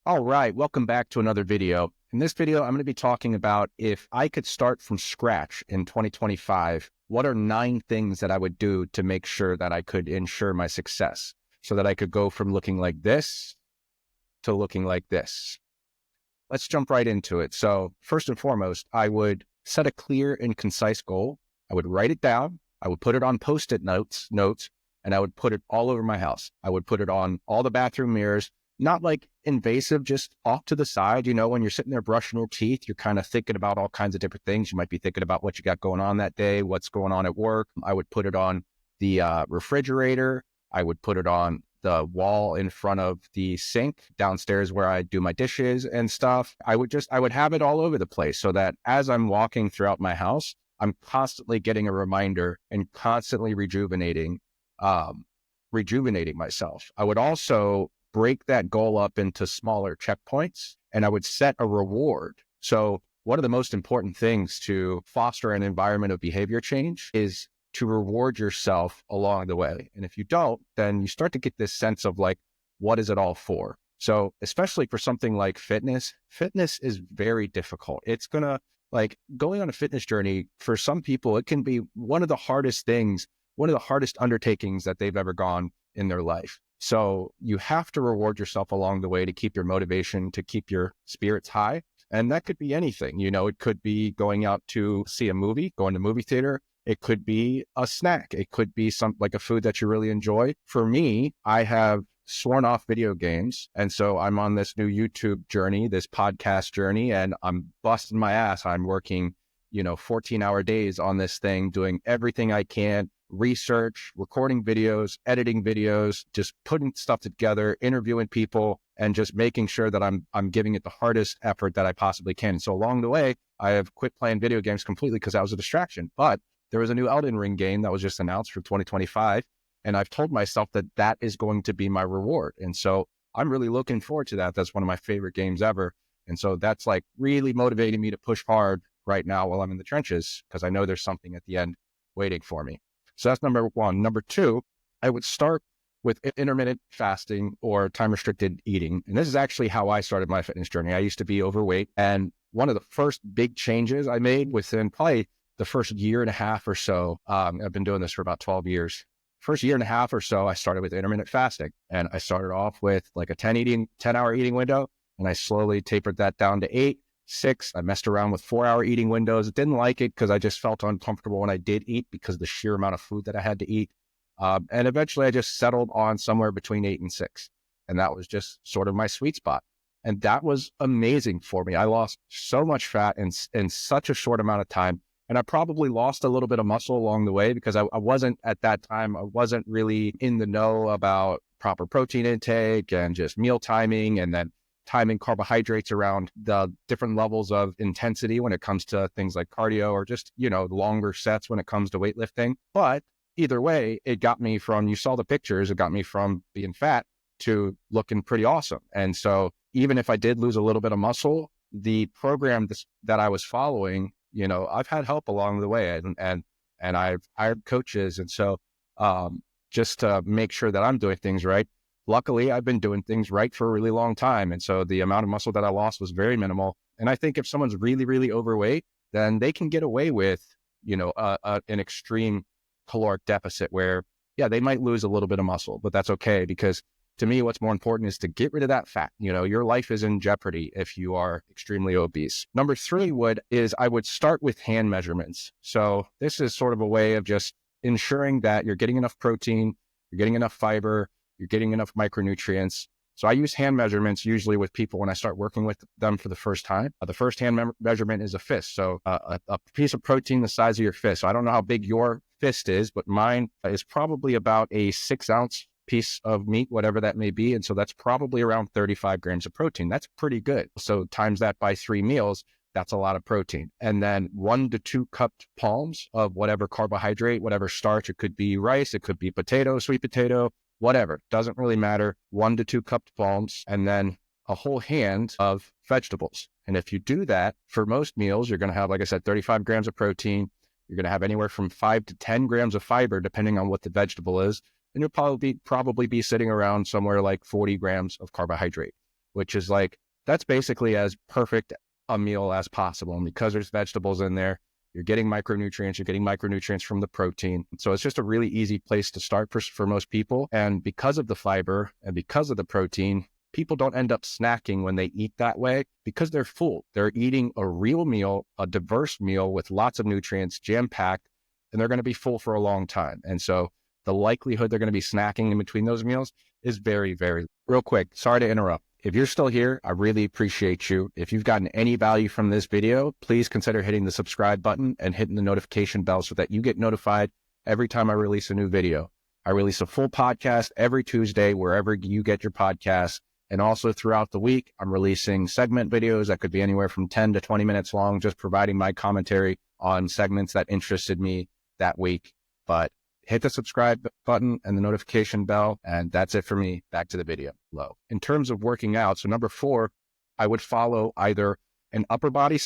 All right, welcome back to another video. In this video, I'm going to be talking about if I could start from scratch in 2025, what are 9 things that I would do to make sure that I could ensure my success so that I could go from looking like this to looking like this. Let's jump right into it. So first and foremost, I would set a clear and concise goal. I would write it down. I would put it on Post-it notes, and I would put it all over my house. I would put it on all the bathroom mirrors, not like invasive, just off to the side. When you're sitting there brushing your teeth, you're kind of thinking about all kinds of different things. You might be thinking about what you got going on that day, what's going on at work. I would put it on the refrigerator. I would put it on the wall in front of the sink downstairs where I do my dishes and stuff. I would have it all over the place so that as I'm walking throughout my house, I'm constantly getting a reminder and constantly rejuvenating myself. I would also break that goal up into smaller checkpoints, and I would set a reward. So one of the most important things to foster an environment of behavior change is to reward yourself along the way. And if you don't, then you start to get this sense of like, what is it all for? So especially for something like fitness is very difficult. It's going on a fitness journey for some people, it can be one of the hardest undertakings that they've ever gone in their life. So you have to reward yourself along the way to keep your motivation, to keep your spirits high. And that could be anything. It could be going out to see a movie, going to movie theater. It could be a snack. It could be a food that you really enjoy. For me, I have sworn off video games. And so I'm on this new YouTube journey, this podcast journey, and I'm busting my ass. I'm working, 14-hour days on this thing, doing everything I can, research, recording videos, editing videos, just putting stuff together, interviewing people, and just making sure that I'm giving it the hardest effort that I possibly can. And so along the way, I have quit playing video games completely because that was a distraction. But there was a new Elden Ring game that was just announced for 2025. And I've told myself that that is going to be my reward. And so I'm really looking forward to that. That's one of my favorite games ever. And so that's like really motivating me to push hard right now while I'm in the trenches, because I know there's something at the end waiting for me. So that's number one. Number two, I would start with intermittent fasting or time restricted eating. And this is actually how I started my fitness journey. I used to be overweight. And one of the first big changes I made within probably the first year and a half or so, I've been doing this for about 12 years. First year and a half or so, I started with intermittent fasting. And I started off with like a 10-hour eating window. And I slowly tapered that down to 8, 6. I messed around with 4-hour eating windows. Didn't like it because I just felt uncomfortable when I did eat because of the sheer amount of food that I had to eat. And eventually I just settled on somewhere between 8 and 6. And that was just sort of my sweet spot. And that was amazing for me. I lost so much fat in such a short amount of time. And I probably lost a little bit of muscle along the way because I wasn't at that time, I wasn't really in the know about proper protein intake and just meal timing, and then timing carbohydrates around the different levels of intensity when it comes to things like cardio or just, longer sets when it comes to weightlifting. But either way, it got me from, you saw the pictures, it got me from being fat to looking pretty awesome. And so even if I did lose a little bit of muscle, the program that I was following, I've had help along the way, and I've hired coaches. And so just to make sure that I'm doing things right, luckily I've been doing things right for a really long time. And so the amount of muscle that I lost was very minimal. And I think if someone's really, really overweight, then they can get away with, an extreme caloric deficit where, yeah, they might lose a little bit of muscle, but that's okay, because to me, what's more important is to get rid of that fat. Your life is in jeopardy if you are extremely obese. Number 3 I would start with hand measurements. So this is sort of a way of just ensuring that you're getting enough protein, you're getting enough fiber, you're getting enough micronutrients. So I use hand measurements usually with people when I start working with them for the first time. The first hand measurement is a fist. So a piece of protein the size of your fist. So I don't know how big your fist is, but mine is probably about a 6-ounce piece of meat, whatever that may be. And so that's probably around 35 grams of protein. That's pretty good. So times that by 3 meals, that's a lot of protein. And then 1 to 2 cupped palms of whatever carbohydrate, whatever starch. It could be rice, it could be potato, sweet potato, whatever. Doesn't really matter. 1 to 2 cupped palms, and then a whole hand of vegetables. And if you do that for most meals, you're going to have, like I said, 35 grams of protein. You're going to have anywhere from 5 to 10 grams of fiber, depending on what the vegetable is. And you'll probably be sitting around somewhere like 40 grams of carbohydrate. which is like, that's basically as perfect a meal as possible. And because there's vegetables in there, you're getting micronutrients from the protein. So it's just a really easy place to start for most people. And because of the fiber and because of the protein, people don't end up snacking when they eat that way because they're full. They're eating a real meal, a diverse meal with lots of nutrients, jam-packed, and they're going to be full for a long time. And so the likelihood they're going to be snacking in between those meals is very, very real quick. Sorry to interrupt. If you're still here, I really appreciate you. If you've gotten any value from this video, please consider hitting the subscribe button and hitting the notification bell so that you get notified every time I release a new video. I release a full podcast every Tuesday, wherever you get your podcasts. And also throughout the week, I'm releasing segment videos that could be anywhere from 10 to 20 minutes long, just providing my commentary on segments that interested me that week. But hit the subscribe button and the notification bell, and that's it for me. Back to the video. In terms of working out, so number 4, I would follow either an upper body,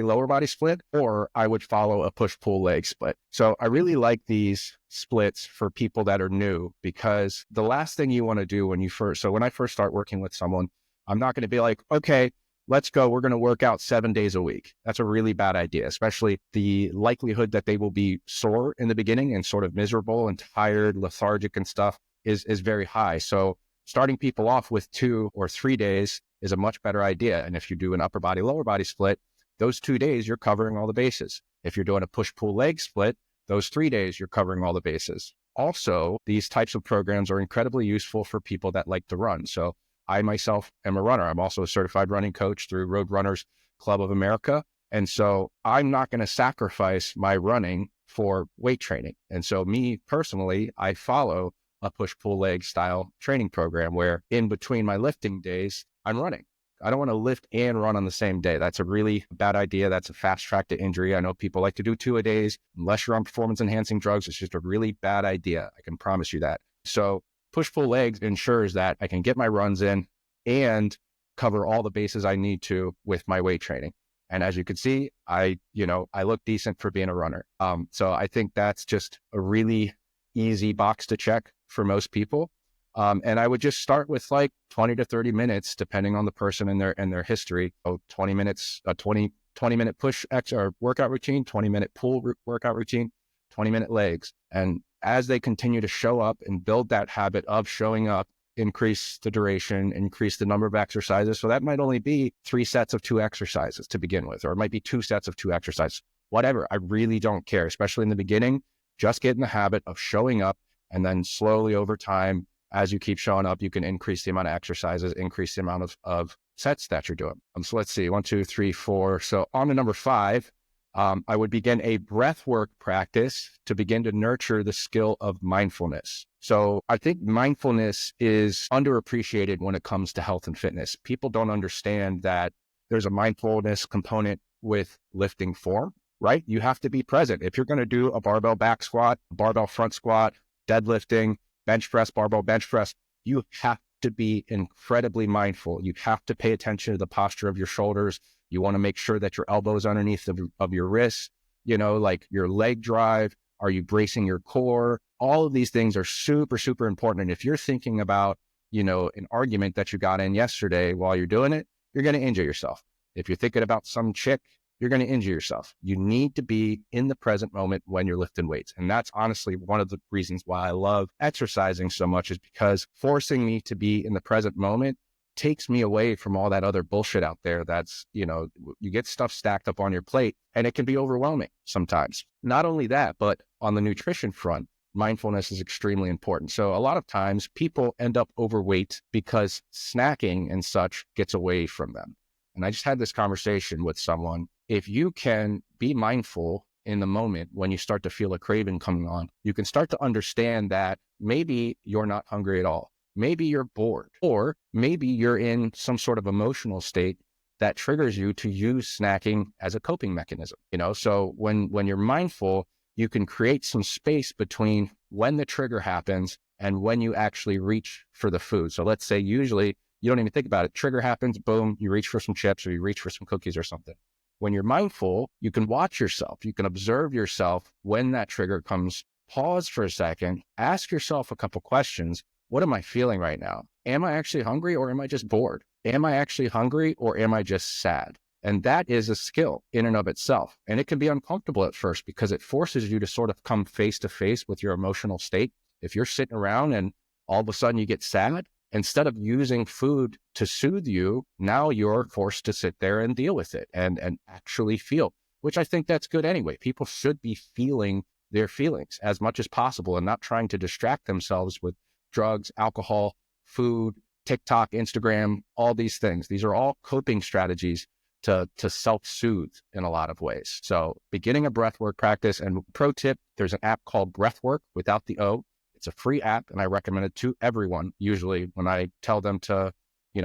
lower body split, or I would follow a push-pull leg split. So I really like these splits for people that are new, because the last thing you want to do when I first start working with someone, I'm not going to be like, okay, let's go. We're going to work out 7 days a week. That's a really bad idea, especially the likelihood that they will be sore in the beginning and sort of miserable and tired, lethargic and stuff is very high. So starting people off with 2 or 3 days is a much better idea. And if you do an upper body, lower body split, those 2 days, you're covering all the bases. If you're doing a push-pull leg split, those 3 days, you're covering all the bases. Also, these types of programs are incredibly useful for people that like to run. So I myself am a runner. I'm also a certified running coach through Road Runners Club of America. And so I'm not going to sacrifice my running for weight training. And so me personally, I follow a push-pull leg style training program where in between my lifting days, I'm running. I don't want to lift and run on the same day. That's a really bad idea. That's a fast track to injury. I know people like to do 2-a-days. Unless you're on performance enhancing drugs, it's just a really bad idea. I can promise you that. So push-pull legs ensures that I can get my runs in and cover all the bases I need to with my weight training. And as you can see, I look decent for being a runner. So I think that's just a really easy box to check for most people. And I would just start with like 20 to 30 minutes, depending on the person and their history. So 20 minutes, a 20-minute push or workout routine, 20-minute pull workout routine, 20-minute legs. And as they continue to show up and build that habit of showing up, increase the duration, increase the number of exercises. So that might only be 3 sets of 2 exercises to begin with, or it might be 2 sets of 2 exercises, whatever. I really don't care, especially in the beginning. Just get in the habit of showing up, and then slowly over time, as you keep showing up, you can increase the amount of exercises, increase the amount of sets that you're doing. So let's see, 1, 2, 3, 4. So on to number 5. I would begin a breath work practice to begin to nurture the skill of mindfulness. So I think mindfulness is underappreciated when it comes to health and fitness. People don't understand that there's a mindfulness component with lifting form, right? You have to be present. If you're going to do a barbell back squat, barbell front squat, deadlifting, bench press, barbell bench press, you have to be incredibly mindful. You have to pay attention to the posture of your shoulders. You want to make sure that your elbows underneath of your wrists, like your leg drive. Are you bracing your core? All of these things are super, super important. And if you're thinking about, an argument that you got in yesterday while you're doing it, you're going to injure yourself. If you're thinking about some chick, you're going to injure yourself. You need to be in the present moment when you're lifting weights. And that's honestly one of the reasons why I love exercising so much, is because forcing me to be in the present moment takes me away from all that other bullshit out there. That's, you get stuff stacked up on your plate and it can be overwhelming sometimes. Not only that, but on the nutrition front, mindfulness is extremely important. So a lot of times people end up overweight because snacking and such gets away from them. And I just had this conversation with someone. If you can be mindful in the moment when you start to feel a craving coming on, you can start to understand that maybe you're not hungry at all. Maybe you're bored, or maybe you're in some sort of emotional state that triggers you to use snacking as a coping mechanism. So when you're mindful, you can create some space between when the trigger happens and when you actually reach for the food. So let's say usually you don't even think about it. Trigger happens, boom, you reach for some chips or you reach for some cookies or something. When you're mindful, you can watch yourself. You can observe yourself when that trigger comes. Pause for a second, ask yourself a couple questions. What am I feeling right now? Am I actually hungry or am I just bored? am I actually hungry or am I just sad? And that is a skill in and of itself. And it can be uncomfortable at first because it forces you to sort of come face to face with your emotional state. If you're sitting around and all of a sudden you get sad, instead of using food to soothe you, now you're forced to sit there and deal with it and actually feel, which I think that's good anyway. People should be feeling their feelings as much as possible and not trying to distract themselves with drugs, alcohol, food, TikTok, Instagram, all these things. These are all coping strategies to self-soothe in a lot of ways. So beginning a breathwork practice, and pro tip, there's an app called Breathwork without the O. It's a free app and I recommend it to everyone. Usually when I tell them to,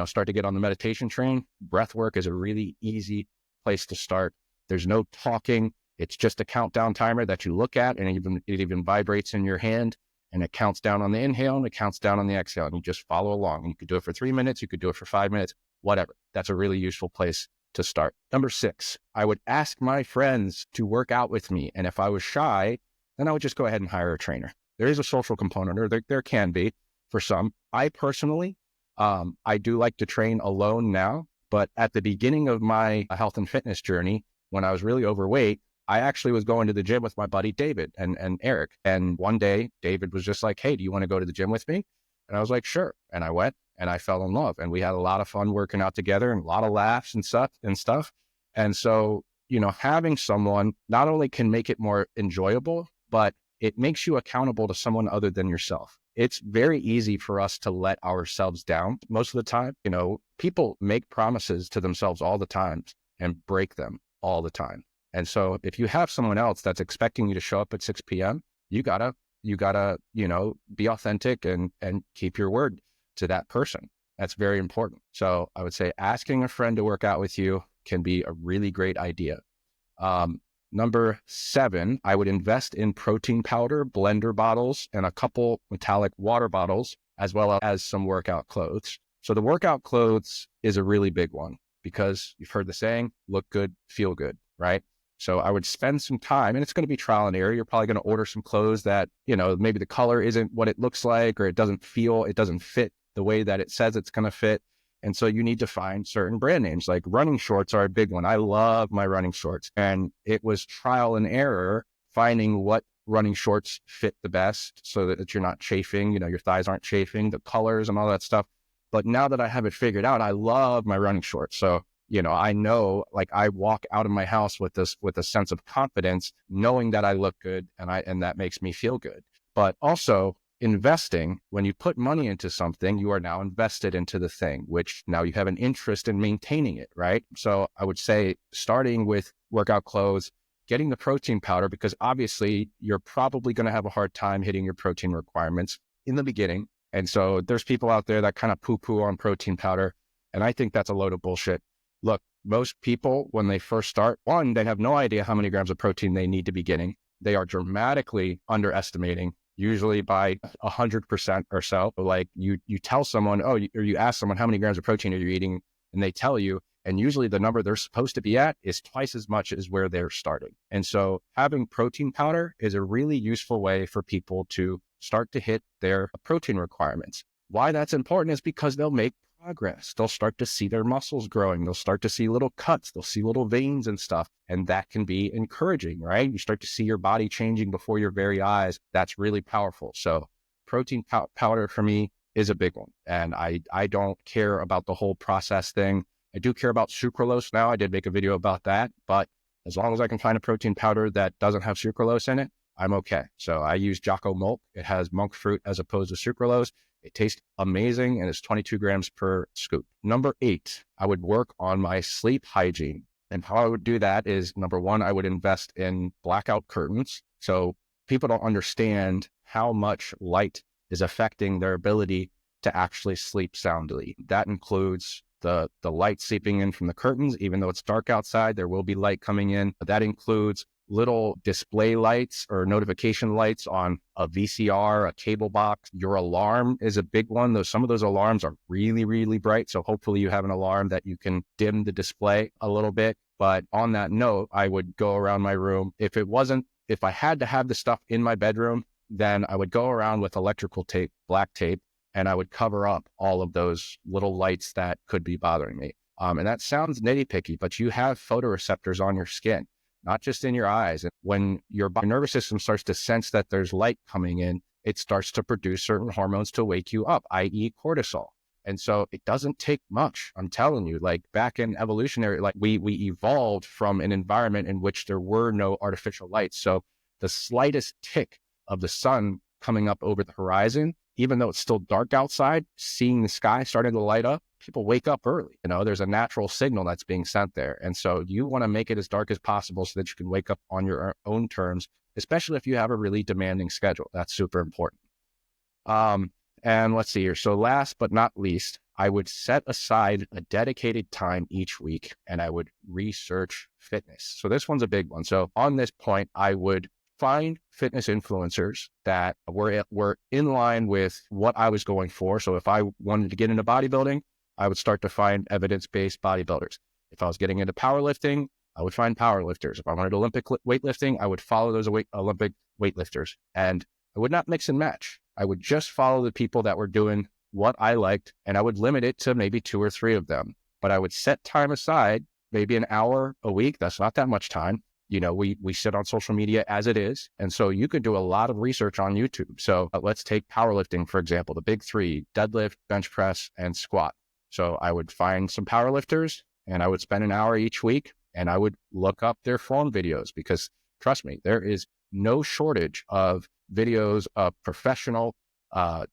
start to get on the meditation train, Breathwork is a really easy place to start. There's no talking. It's just a countdown timer that you look at, and it even vibrates in your hand, and it counts down on the inhale and it counts down on the exhale, and you just follow along. And you could do it for 3 minutes. You could do it for 5 minutes, whatever. That's a really useful place to start. Number 6, I would ask my friends to work out with me. And if I was shy, then I would just go ahead and hire a trainer. There is a social component, or there can be for some. I personally, I do like to train alone now, but at the beginning of my health and fitness journey, when I was really overweight, I actually was going to the gym with my buddy David and Eric. And one day David was just like, hey, do you want to go to the gym with me? And I was like, sure. And I went and I fell in love, and we had a lot of fun working out together and a lot of laughs and stuff. And so, having someone not only can make it more enjoyable, but it makes you accountable to someone other than yourself. It's very easy for us to let ourselves down most of the time. People make promises to themselves all the time and break them all the time. And so if you have someone else that's expecting you to show up at 6 p.m., you gotta, be authentic and keep your word to that person. That's very important. So I would say asking a friend to work out with you can be a really great idea. Number 7, I would invest in protein powder, blender bottles, and a couple metallic water bottles, as well as some workout clothes. So the workout clothes is a really big one because you've heard the saying, look good, feel good, right? So I would spend some time, and it's going to be trial and error. You're probably going to order some clothes that, maybe the color isn't what it looks like, or it doesn't fit the way that it says it's going to fit. And so you need to find certain brand names. Like running shorts are a big one. I love my running shorts, and it was trial and error finding what running shorts fit the best so that you're not chafing, your thighs aren't chafing, the colors and all that stuff. But now that I have it figured out, I love my running shorts. So I know, like, I walk out of my house with a sense of confidence, knowing that I look good and that makes me feel good. But also investing, when you put money into something, you are now invested into the thing, which now you have an interest in maintaining it, right? So I would say starting with workout clothes, getting the protein powder, because obviously you're probably going to have a hard time hitting your protein requirements in the beginning. And so there's people out there that kind of poo-poo on protein powder. And I think that's a load of bullshit. Look, most people, when they first start, one, they have no idea how many grams of protein they need to be getting. They are dramatically underestimating, usually by 100% or so. Like you tell someone, or you ask someone, how many grams of protein are you eating? And they tell you, and usually the number they're supposed to be at is twice as much as where they're starting. And so having protein powder is a really useful way for people to start to hit their protein requirements. Why that's important is because they'll make progress. They'll start to see their muscles growing. They'll start to see little cuts. They'll see little veins and stuff. And that can be encouraging, right? You start to see your body changing before your very eyes. That's really powerful. So protein powder for me is a big one. And I don't care about the whole process thing. I do care about sucralose now. I did make a video about that. But as long as I can find a protein powder that doesn't have sucralose in it, I'm okay. So I use Jocko Milk. It has monk fruit as opposed to sucralose. It tastes amazing, and it's 22 grams per scoop. Number 8, I would work on my sleep hygiene. And how I would do that is, number 1, I would invest in blackout curtains. So people don't understand how much light is affecting their ability to actually sleep soundly. That includes the light seeping in from the curtains. Even though it's dark outside, there will be light coming in. That includes little display lights or notification lights on a VCR, a cable box. Your alarm is a big one. Some of those alarms are really, really bright. So hopefully you have an alarm that you can dim the display a little bit. But on that note, I would go around my room. If I had to have the stuff in my bedroom, then I would go around with electrical tape, black tape, and I would cover up all of those little lights that could be bothering me. And that sounds nitty-picky, but you have photoreceptors on your skin, not just in your eyes. And when your nervous system starts to sense that there's light coming in, it starts to produce certain hormones to wake you up, i.e. cortisol. And so it doesn't take much. I'm telling you, like back in evolutionary, like we evolved from an environment in which there were no artificial lights. So the slightest tick of the sun coming up over the horizon, even though it's still dark outside, seeing the sky starting to light up, people wake up early. There's a natural signal that's being sent there. And so you want to make it as dark as possible so that you can wake up on your own terms, especially if you have a really demanding schedule. That's super important. And let's see here. So last but not least, I would set aside a dedicated time each week and I would research fitness. So this one's a big one. So on this point, I would find fitness influencers that were in line with what I was going for. So if I wanted to get into bodybuilding, I would start to find evidence-based bodybuilders. If I was getting into powerlifting, I would find powerlifters. If I wanted Olympic weightlifting, I would follow those Olympic weightlifters. And I would not mix and match. I would just follow the people that were doing what I liked, and I would limit it to maybe 2 or 3 of them. But I would set time aside, maybe an hour a week. That's not that much time. We sit on social media as it is. And so you could do a lot of research on YouTube. So let's take powerlifting, for example, the big 3, deadlift, bench press, and squat. So I would find some powerlifters and I would spend an hour each week and I would look up their form videos because trust me, there is no shortage of videos of professional, pound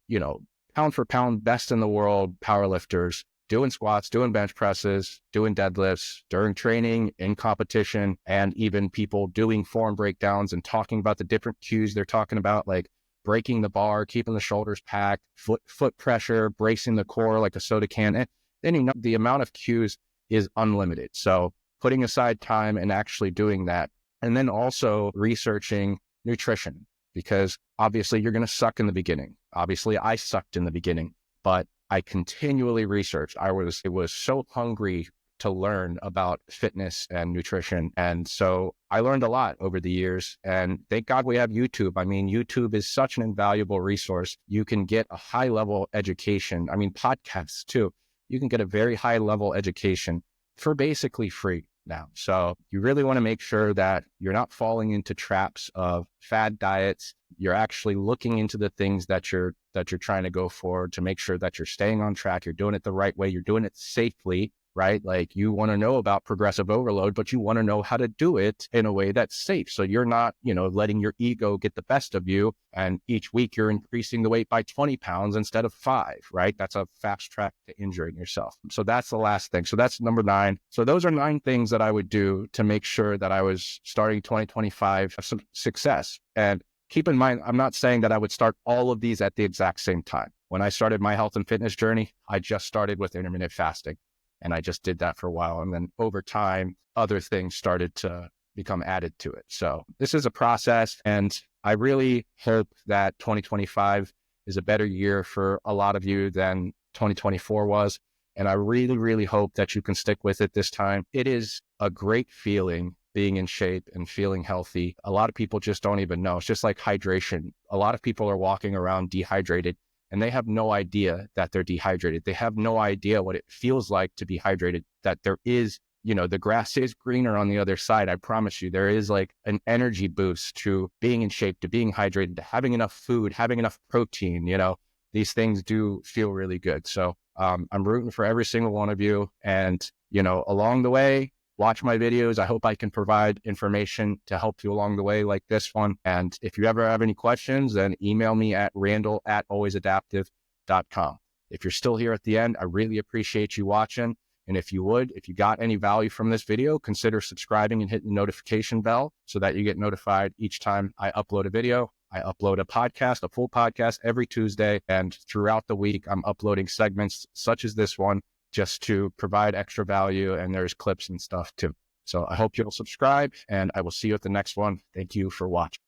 for pound, best in the world powerlifters doing squats, doing bench presses, doing deadlifts during training, in competition, and even people doing form breakdowns and talking about the different cues they're talking about, like breaking the bar, keeping the shoulders packed, foot pressure, bracing the core like a soda can. And then the amount of cues is unlimited. So putting aside time and actually doing that. And then also researching nutrition, because obviously you're going to suck in the beginning. Obviously I sucked in the beginning, but I continually researched. I was so hungry to learn about fitness and nutrition. And so I learned a lot over the years, and thank God we have YouTube. I mean, YouTube is such an invaluable resource. You can get a high level education. I mean, podcasts too. You can get a very high level education for basically free now. So you really want to make sure that you're not falling into traps of fad diets. You're actually looking into the things that you're trying to go for to make sure that you're staying on track. You're doing it the right way. You're doing it safely, right? Like you want to know about progressive overload, but you want to know how to do it in a way that's safe. So you're not, letting your ego get the best of you. And each week you're increasing the weight by 20 pounds instead of 5, right? That's a fast track to injuring yourself. So that's the last thing. So that's number 9. So those are 9 things that I would do to make sure that I was starting 2025 some success. And keep in mind, I'm not saying that I would start all of these at the exact same time. When I started my health and fitness journey, I just started with intermittent fasting. And I just did that for a while. And then over time, other things started to become added to it. So this is a process. And I really hope that 2025 is a better year for a lot of you than 2024 was. And I really, really hope that you can stick with it this time. It is a great feeling being in shape and feeling healthy. A lot of people just don't even know. It's just like hydration. A lot of people are walking around dehydrated, and they have no idea that they're dehydrated. They have no idea what it feels like to be hydrated, that there is, the grass is greener on the other side. I promise you, there is like an energy boost to being in shape, to being hydrated, to having enough food, having enough protein. These things do feel really good. So I'm rooting for every single one of you. And, along the way, watch my videos. I hope I can provide information to help you along the way like this one. And if you ever have any questions, then email me at randall@alwaysadaptive.com. If you're still here at the end, I really appreciate you watching. And if you got any value from this video, consider subscribing and hitting the notification bell so that you get notified each time I upload a video. I upload a podcast, a full podcast every Tuesday. And throughout the week, I'm uploading segments such as this one, just to provide extra value, and there's clips and stuff too. So I hope you'll subscribe, and I will see you at the next one. Thank you for watching.